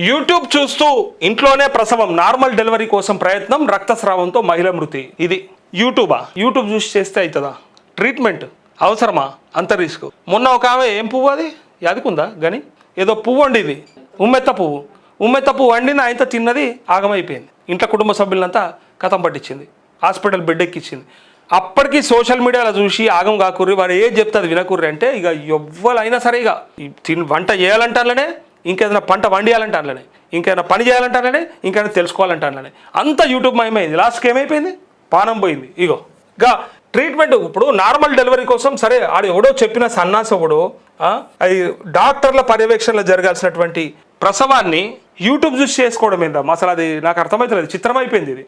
YouTube చూస్తూ ఇంట్లోనే ప్రసవం, నార్మల్ డెలివరీ కోసం ప్రయత్నం, రక్తస్రావంతో మహిళ మృతి. ఇది యూట్యూబ్ చూసి చేస్తే అవుతుందా? ట్రీట్మెంట్ అవసరమా? అంత రిస్క్. మొన్న ఒక ఆమె ఏం పువ్వు అది యాదుకుందా గని ఏదో పువ్వు వండిది, ఉమ్మెత్త పువ్వు వండిన ఆయనతో తిన్నది ఆగమైపోయింది. ఇంట్లో కుటుంబ సభ్యులంతా కథం పట్టించింది, హాస్పిటల్ బెడ్ ఎక్కించింది. అప్పటికి సోషల్ మీడియాలో చూసి ఆగం కాకుర్రి, వారు ఏం చెప్తుంది వినకుర్రి అంటే ఇక ఎవ్వరైనా సరే ఇక వంట చేయాలంటానే, ఇంకేదైనా పంట వండియాలంటే అందులోనే, ఇంకేదైనా పని చేయాలంటే అందులోనే, ఇంకేదైనా తెలుసుకోవాలంటే అందులోనే. అంతా యూట్యూబ్ మయమైంది. లాస్ట్కి ఏమైపోయింది? పానం పోయింది. ఇక ట్రీట్మెంట్ ఇప్పుడు నార్మల్ డెలివరీ కోసం సరే ఆడు ఎవడో చెప్పిన సన్నాసి ఒకడు అది డాక్టర్ల పర్యవేక్షణలో జరగాల్సినటువంటి ప్రసవాన్ని యూట్యూబ్ చూసి చేసుకోవడం ఏందమ్మా? అసలు అది నాకు అర్థమవుతలేదు, చిత్రమైపోయింది ఇది.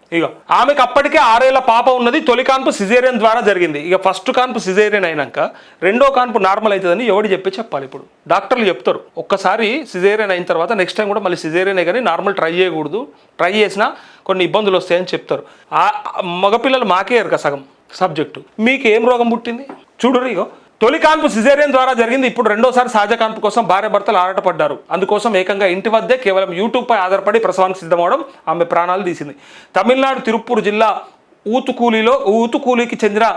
ఆమెకు అప్పటికే 6 ఏళ్ల పాప ఉన్నది. తొలి కాన్పు సిజేరియన్ ద్వారా జరిగింది. ఫస్ట్ కాన్పు సిజేరియన్ అయినాక రెండో కాన్పు నార్మల్ అవుతుందని ఎవడు చెప్పాలి? ఇప్పుడు డాక్టర్లు చెప్తారు, ఒక్కసారి సిజేరియన్ అయిన తర్వాత నెక్స్ట్ టైం కూడా మళ్ళీ సిజేరియనే కానీ నార్మల్ ట్రై చేయకూడదు, ట్రై చేసినా కొన్ని ఇబ్బందులు వస్తాయని చెప్తారు. మగపిల్లలు మాకే ఎరక సగం సబ్జెక్టు. మీకు ఏం రోగం పుట్టింది చూడు. తొలి కాన్పు సిజేరియన్ ద్వారా జరిగింది. ఇప్పుడు రెండోసారి సహజ కాన్పు కోసం భార్య భర్తలు ఆరాటపడ్డారు. అందుకోసం ఏకంగా ఇంటి వద్దే కేవలం యూట్యూబ్పై ఆధారపడి ప్రసవానికి సిద్ధమవడం ఆమె ప్రాణాలు తీసింది. తమిళనాడు తిరుప్పూర్ జిల్లా ఊతుకూలికి చెందిన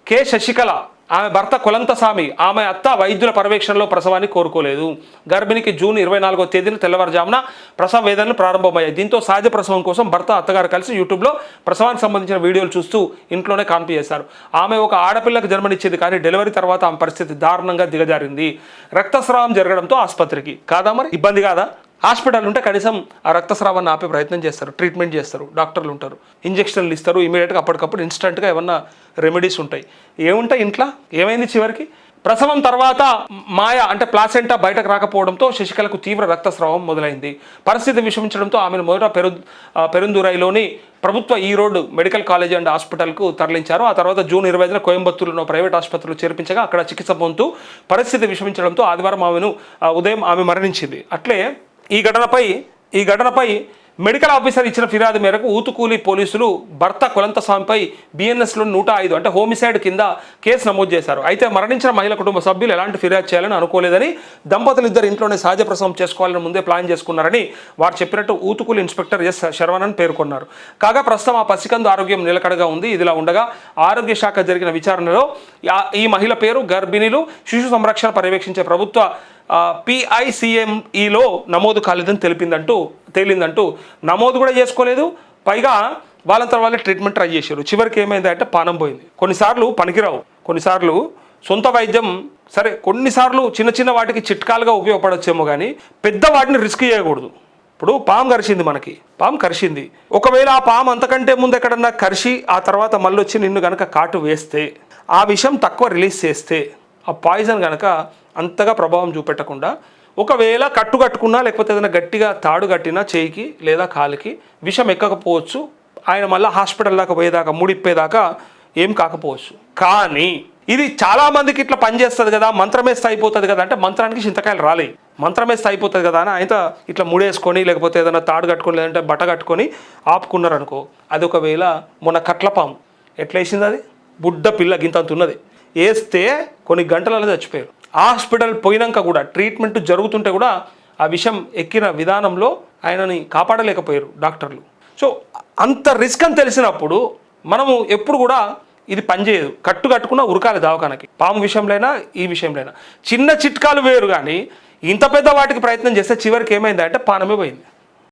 కె శశికళ, ఆమె భర్త కొలంతస్వామి, ఆమె అత్త వైద్యుల పర్యవేక్షణలో ప్రసవాన్ని కోరుకోలేదు. గర్భిణికి జూన్ 24వ తేదీన తెల్లవారుజామున ప్రసవ వేదనలు ప్రారంభమయ్యాయి. దీంతో సహజ ప్రసవం కోసం భర్త అత్తగారు కలిసి యూట్యూబ్లో ప్రసవానికి సంబంధించిన వీడియోలు చూస్తూ ఇంట్లోనే కాన్పు చేశారు. ఆమె ఒక ఆడపిల్లకు జన్మనిచ్చేది, కానీ డెలివరీ తర్వాత ఆమె పరిస్థితి దారుణంగా దిగజారింది. రక్తస్రావం జరగడంతో ఆసుపత్రికి. కాదా మరి? ఇబ్బంది కాదా? హాస్పిటల్ ఉంటే కనీసం ఆ రక్తస్రావాన్ని ఆపే ప్రయత్నం చేస్తారు, ట్రీట్మెంట్ చేస్తారు, డాక్టర్లు ఉంటారు, ఇంజక్షన్లు ఇస్తారు, ఇమీడియట్గా అప్పటికప్పుడు ఇన్స్టెంట్గా ఏమన్నా రెమెడీస్ ఉంటాయి. ఏముంటాయి ఇంట్లో? ఏమైంది చివరికి? ప్రసవం తర్వాత మాయ అంటే ప్లాసెంటా బయటకు రాకపోవడంతో శశికళకు తీవ్ర రక్తస్రావం మొదలైంది. పరిస్థితి విషమించడంతో ఆమెను మొదట పెరుందురైలోని ప్రభుత్వ ఈరోడ్ మెడికల్ కాలేజ్ అండ్ హాస్పిటల్కు తరలించారు. ఆ తర్వాత జూన్ 25న కోయంబత్తూరులో ప్రైవేట్ ఆసుపత్రిలో చేర్పించగా అక్కడ చికిత్స పొందుతూ పరిస్థితి విషమించడంతో ఆదివారం ఉదయం ఆమె మరణించింది. అట్లే ఈ ఘటనపై మెడికల్ ఆఫీసర్ ఇచ్చిన ఫిర్యాదు మేరకు ఊతుకూలి పోలీసులు భర్త కొలంతస్వామిపై బిఎన్ఎస్లో 105 అంటే హోమిసైడ్ కింద కేసు నమోదు చేశారు. అయితే మరణించిన మహిళ కుటుంబ సభ్యులు ఎలాంటి ఫిర్యాదు చేయాలని అనుకోలేదని, దంపతులు ఇద్దరు ఇంట్లోనే సహజ ప్రసవం చేసుకోవాలని ముందే ప్లాన్ చేసుకున్నారని వారు చెప్పినట్టు ఊతుకూలి ఇన్స్పెక్టర్ ఎస్ శరవణన్ పేర్కొన్నారు. కాగా ప్రస్తుతం ఆ పసికందు ఆరోగ్యం నిలకడగా ఉంది. ఇదిలా ఉండగా ఆరోగ్య శాఖ జరిగిన విచారణలో ఈ మహిళ పేరు గర్భిణీలు శిశు సంరక్షణ పర్యవేక్షించే ప్రభుత్వ PICMEలో నమోదు కాలేదని తేలిందంటూ నమోదు కూడా చేసుకోలేదు. పైగా వాళ్ళంతా వాళ్ళే ట్రీట్మెంట్ ట్రై చేశారు. చివరికి ఏమైందంటే పానం పోయింది. కొన్నిసార్లు పనికిరావు, కొన్నిసార్లు సొంత వైద్యం సరే, కొన్నిసార్లు చిన్న వాటికి చిట్కాలుగా ఉపయోగపడొచ్చేమో కానీ పెద్ద వాటిని రిస్క్ చేయకూడదు. ఇప్పుడు పాము కరిచింది. ఒకవేళ ఆ పాము అంతకంటే ముందు ఎక్కడన్నా కరిచి ఆ తర్వాత మళ్ళీ వచ్చి నిన్ను కనుక కాటు వేస్తే, ఆ విషం తక్కువ రిలీజ్ చేస్తే, ఆ పాయిజన్ కనుక అంతగా ప్రభావం చూపెట్టకుండా ఒకవేళ కట్టుకున్నా లేకపోతే ఏదైనా గట్టిగా తాడు కట్టినా చేయికి లేదా కాలికి విషం ఎక్కకపోవచ్చు. ఆయన మళ్ళీ హాస్పిటల్ దాకా పోయేదాకా ముడిప్పేదాకా ఏం కాకపోవచ్చు. కానీ ఇది చాలామందికి ఇట్లా పనిచేస్తుంది కదా, మంత్రమేస్తే అయిపోతుంది కదా అంటే మంత్రానికి చింతకాయలు రాలే. మంత్రమేస్తే అయిపోతుంది కదా అని ఆయన ఇట్లా ముడేసుకొని లేకపోతే ఏదైనా తాడు కట్టుకొని లేదంటే బట్ట కట్టుకొని ఆపుకున్నారనుకో, అది ఒకవేళ మొన్న కట్లపాము ఎట్లా వేసింది, అది బుడ్డ పిల్ల గింతంత ఉన్నది, వేస్తే కొన్ని గంటలలో చచ్చిపోయారు. హాస్పిటల్ పోయినాక కూడా ట్రీట్మెంట్ జరుగుతుంటే కూడా ఆ విషయం ఎక్కిన విధానంలో ఆయనని కాపాడలేకపోయారు డాక్టర్లు. సో అంత రిస్క్ అని తెలిసినప్పుడు మనము ఎప్పుడు కూడా ఇది పనిచేయదు. కట్టుకున్నా ఉరకాలి దవాఖానకి. పాము విషయంలోనైనా ఈ విషయంలోనైనా చిన్న చిట్కాలు వేరు, కానీ ఇంత పెద్ద వాటికి ప్రయత్నం చేస్తే చివరికి ఏమైందంటే పానమే పోయింది.